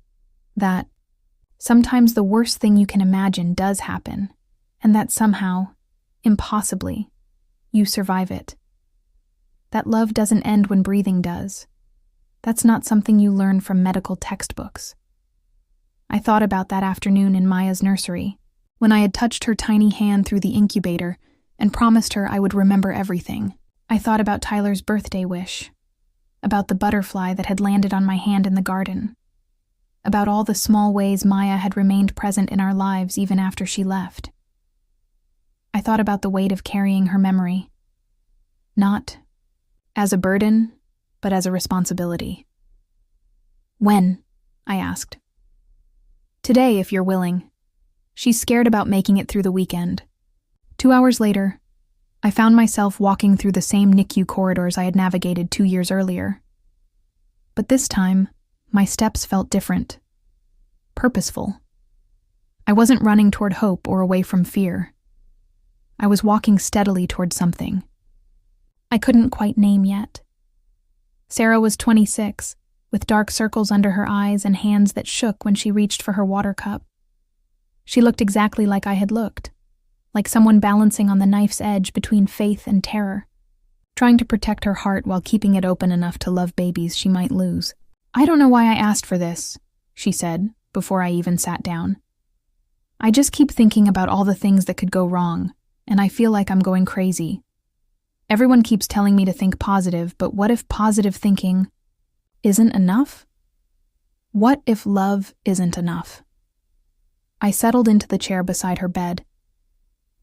that sometimes the worst thing you can imagine does happen, and that somehow, impossibly, you survive it. That love doesn't end when breathing does. That's not something you learn from medical textbooks." I thought about that afternoon in Maya's nursery, when I had touched her tiny hand through the incubator and promised her I would remember everything. I thought about Tyler's birthday wish, about the butterfly that had landed on my hand in the garden, about all the small ways Maya had remained present in our lives even after she left. I thought about the weight of carrying her memory, not as a burden, but as a responsibility. "When?" I asked. "Today, if you're willing." She's scared about making it through the weekend. 2 hours later, I found myself walking through the same NICU corridors I had navigated 2 years earlier. But this time, my steps felt different. Purposeful. I wasn't running toward hope or away from fear. I was walking steadily toward something I couldn't quite name yet. Sarah was 26, with dark circles under her eyes and hands that shook when she reached for her water cup. She looked exactly like I had looked, like someone balancing on the knife's edge between faith and terror, trying to protect her heart while keeping it open enough to love babies she might lose. "I don't know why I asked for this," she said, before I even sat down. "I just keep thinking about all the things that could go wrong, and I feel like I'm going crazy. Everyone keeps telling me to think positive, but what if positive thinking isn't enough? What if love isn't enough?" I settled into the chair beside her bed,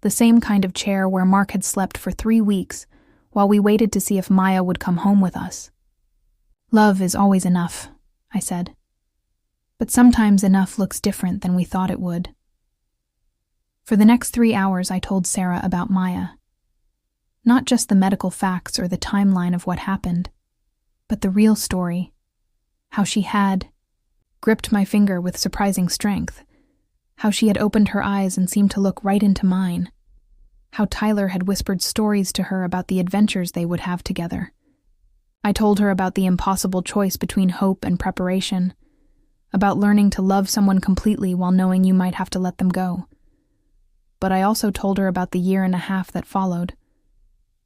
the same kind of chair where Mark had slept for 3 weeks while we waited to see if Maya would come home with us. "Love is always enough," I said. "But sometimes enough looks different than we thought it would." For the next 3 hours, I told Sarah about Maya. Not just the medical facts or the timeline of what happened, but the real story. How she had gripped my finger with surprising strength. How she had opened her eyes and seemed to look right into mine. How Tyler had whispered stories to her about the adventures they would have together. I told her about the impossible choice between hope and preparation, about learning to love someone completely while knowing you might have to let them go. But I also told her about the 1.5 years that followed,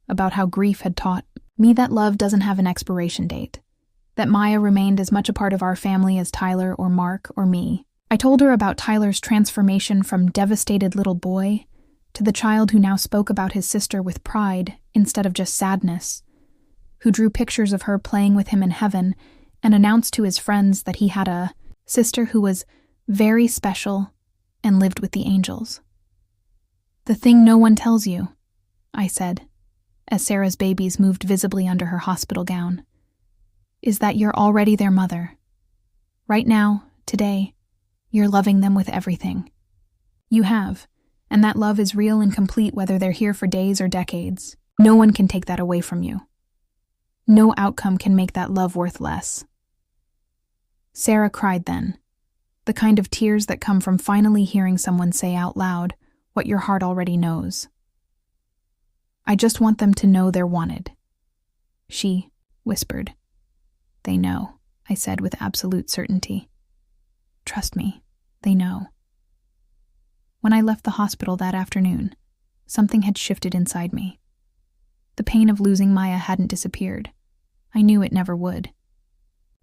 about how grief had taught me that love doesn't have an expiration date, that Maya remained as much a part of our family as Tyler or Mark or me. I told her about Tyler's transformation from devastated little boy to the child who now spoke about his sister with pride instead of just sadness, who drew pictures of her playing with him in heaven and announced to his friends that he had a sister who was very special and lived with the angels. "The thing no one tells you," I said, as Sarah's babies moved visibly under her hospital gown, "is that you're already their mother. Right now, today, you're loving them with everything. You have, and that love is real and complete whether they're here for days or decades. No one can take that away from you. No outcome can make that love worth less." Sarah cried then, the kind of tears that come from finally hearing someone say out loud what your heart already knows. "I just want them to know they're wanted," she whispered. "They know," I said with absolute certainty. "Trust me, they know." When I left the hospital that afternoon, something had shifted inside me. The pain of losing Maya hadn't disappeared. I knew it never would.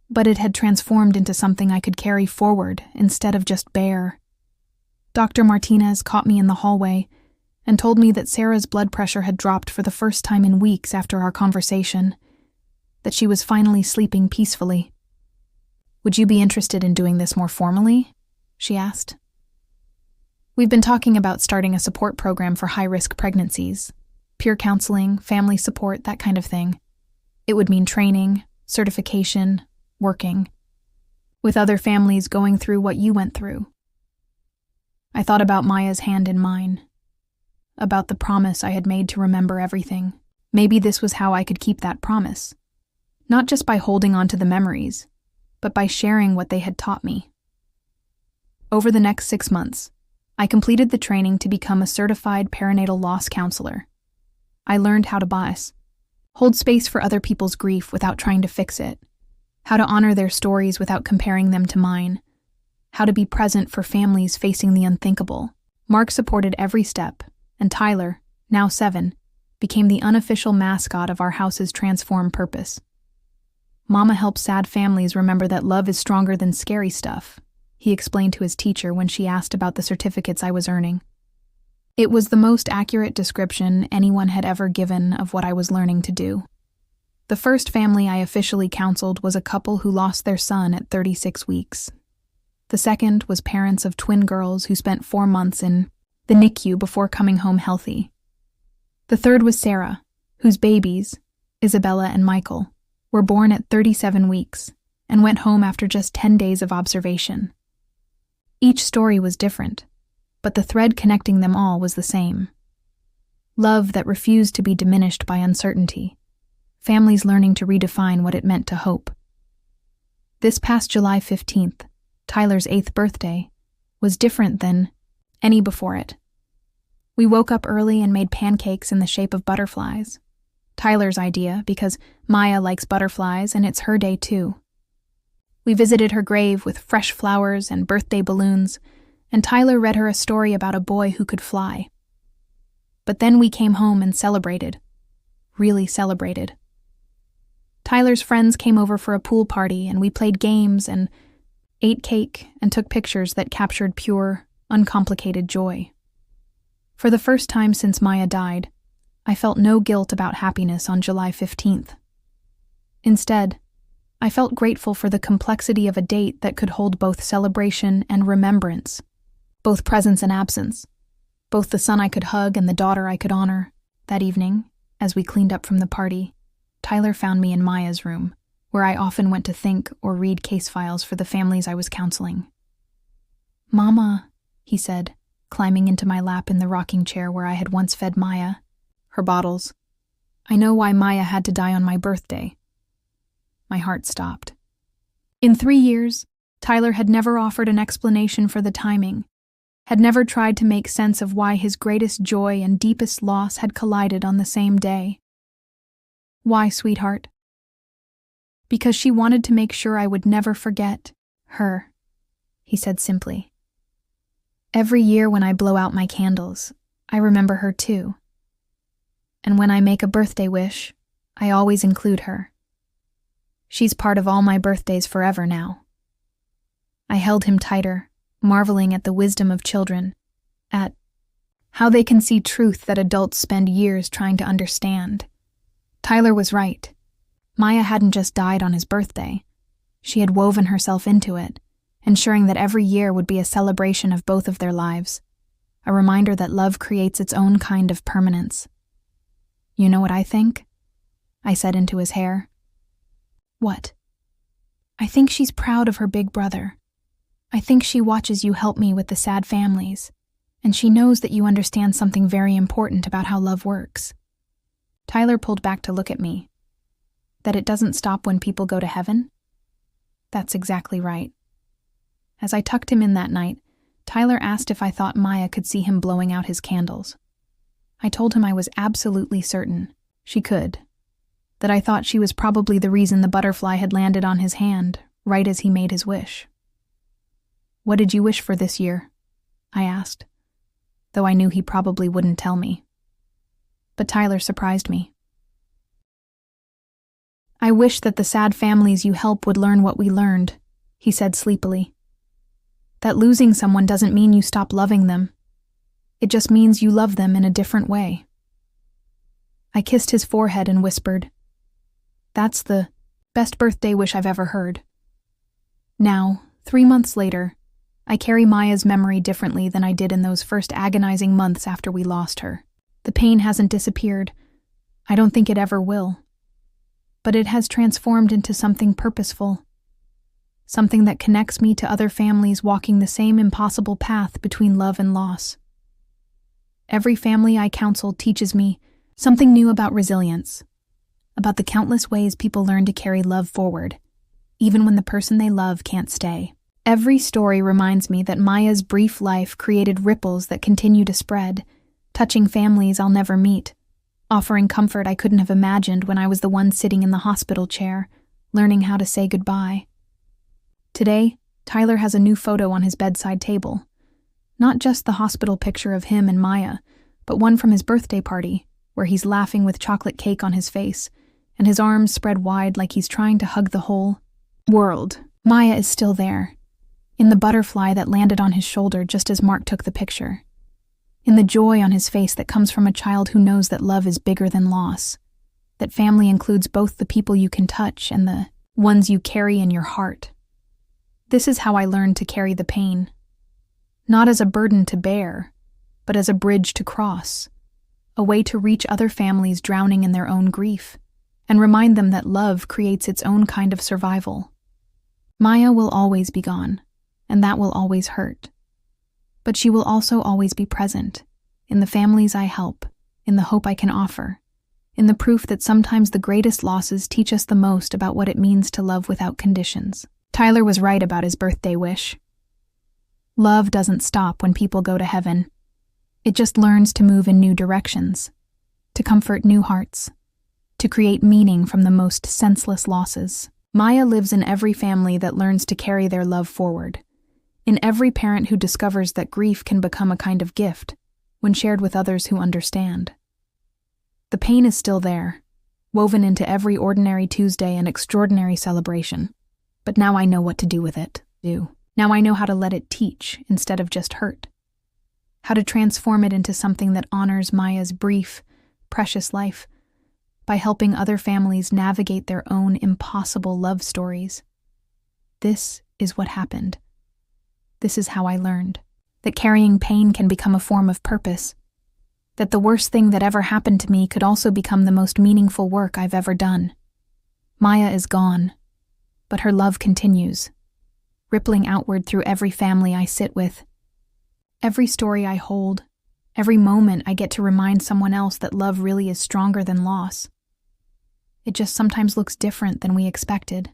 But it had transformed into something I could carry forward instead of just bear. Dr. Martinez caught me in the hallway and told me that Sarah's blood pressure had dropped for the first time in weeks after our conversation, that she was finally sleeping peacefully. "Would you be interested in doing this more formally?" she asked. "We've been talking about starting a support program for high-risk pregnancies. peer counseling, family support, that kind of thing. It would mean training, certification, working, with other families going through what you went through. I thought about Maya's hand in mine, about the promise I had made to remember everything. Maybe this was how I could keep that promise, not just by holding on to the memories, but by sharing what they had taught me. Over the next 6 months, I completed the training to become a certified perinatal loss counselor. I learned how to hold space for other people's grief without trying to fix it, how to honor their stories without comparing them to mine, how to be present for families facing the unthinkable. Mark supported every step, and Tyler, now 7, became the unofficial mascot of our house's Transform purpose. Mama helps sad families remember that love is stronger than scary stuff, he explained to his teacher when she asked about the certificates I was earning. It was the most accurate description anyone had ever given of what I was learning to do. The first family I officially counseled was a couple who lost their son at 36 weeks. The second was parents of twin girls who spent 4 months in the NICU before coming home healthy. The third was Sarah, whose babies, Isabella and Michael, were born at 37 weeks and went home after just 10 days of observation. Each story was different, but the thread connecting them all was the same. Love that refused to be diminished by uncertainty, families learning to redefine what it meant to hope. This past July 15th, Tyler's 8th birthday, was different than any before it. We woke up early and made pancakes in the shape of butterflies. Tyler's idea, because Maya likes butterflies and it's her day too. We visited her grave with fresh flowers and birthday balloons, and Tyler read her a story about a boy who could fly. But then we came home and celebrated. Really celebrated. Tyler's friends came over for a pool party, and we played games and ate cake and took pictures that captured pure, uncomplicated joy. For the first time since Maya died, I felt no guilt about happiness on July 15th. Instead, I felt grateful for the complexity of a date that could hold both celebration and remembrance, both presence and absence, both the son I could hug and the daughter I could honor. That evening, as we cleaned up from the party, Tyler found me in Maya's room, where I often went to think or read case files for the families I was counseling. "Mama," he said, climbing into my lap in the rocking chair where I had once fed Maya, her bottles. "I know why Maya had to die on my birthday." My heart stopped. In 3 years, Tyler had never offered an explanation for the timing, had never tried to make sense of why his greatest joy and deepest loss had collided on the same day. "Why, sweetheart?" "Because she wanted to make sure I would never forget her," he said simply. "Every year when I blow out my candles, I remember her too. And when I make a birthday wish, I always include her. She's part of all my birthdays forever now." I held him tighter, marveling at the wisdom of children, at how they can see truth that adults spend years trying to understand. Tyler was right. Maya hadn't just died on his birthday. She had woven herself into it, ensuring that every year would be a celebration of both of their lives, a reminder that love creates its own kind of permanence. "You know what I think?" I said into his hair. "What?" "I think she's proud of her big brother. I think she watches you help me with the sad families, and she knows that you understand something very important about how love works." Tyler pulled back to look at me. "That it doesn't stop when people go to heaven?" "That's exactly right." As I tucked him in that night, Tyler asked if I thought Maya could see him blowing out his candles. I told him I was absolutely certain she could, that I thought she was probably the reason the butterfly had landed on his hand, right as he made his wish. "What did you wish for this year?" I asked, though I knew he probably wouldn't tell me. But Tyler surprised me. "I wish that the sad families you help would learn what we learned," he said sleepily. "That losing someone doesn't mean you stop loving them. It just means you love them in a different way." I kissed his forehead and whispered, "That's the best birthday wish I've ever heard." Now, 3 months later, I carry Maya's memory differently than I did in those first agonizing months after we lost her. The pain hasn't disappeared. I don't think it ever will. But it has transformed into something purposeful, something that connects me to other families walking the same impossible path between love and loss. Every family I counsel teaches me something new about resilience, about the countless ways people learn to carry love forward, even when the person they love can't stay. Every story reminds me that Maya's brief life created ripples that continue to spread, touching families I'll never meet, offering comfort I couldn't have imagined when I was the one sitting in the hospital chair, learning how to say goodbye. Today, Tyler has a new photo on his bedside table. Not just the hospital picture of him and Maya, but one from his birthday party, where he's laughing with chocolate cake on his face, and his arms spread wide like he's trying to hug the whole world. Maya is still there, in the butterfly that landed on his shoulder just as Mark took the picture, in the joy on his face that comes from a child who knows that love is bigger than loss, that family includes both the people you can touch and the ones you carry in your heart. This is how I learned to carry the pain, not as a burden to bear, but as a bridge to cross, a way to reach other families drowning in their own grief, and remind them that love creates its own kind of survival. Maya will always be gone, and that will always hurt. But she will also always be present, in the families I help, in the hope I can offer, in the proof that sometimes the greatest losses teach us the most about what it means to love without conditions. Tyler was right about his birthday wish. Love doesn't stop when people go to heaven. It just learns to move in new directions, to comfort new hearts, to create meaning from the most senseless losses. Maya lives in every family that learns to carry their love forward, in every parent who discovers that grief can become a kind of gift when shared with others who understand. The pain is still there, woven into every ordinary Tuesday and extraordinary celebration. But now I know what to do with it. Now I know how to let it teach instead of just hurt. How to transform it into something that honors Maya's brief, precious life by helping other families navigate their own impossible love stories. This is what happened. This is how I learned that carrying pain can become a form of purpose, that the worst thing that ever happened to me could also become the most meaningful work I've ever done. Maya is gone, but her love continues, rippling outward through every family I sit with. Every story I hold, every moment I get to remind someone else that love really is stronger than loss. It just sometimes looks different than we expected.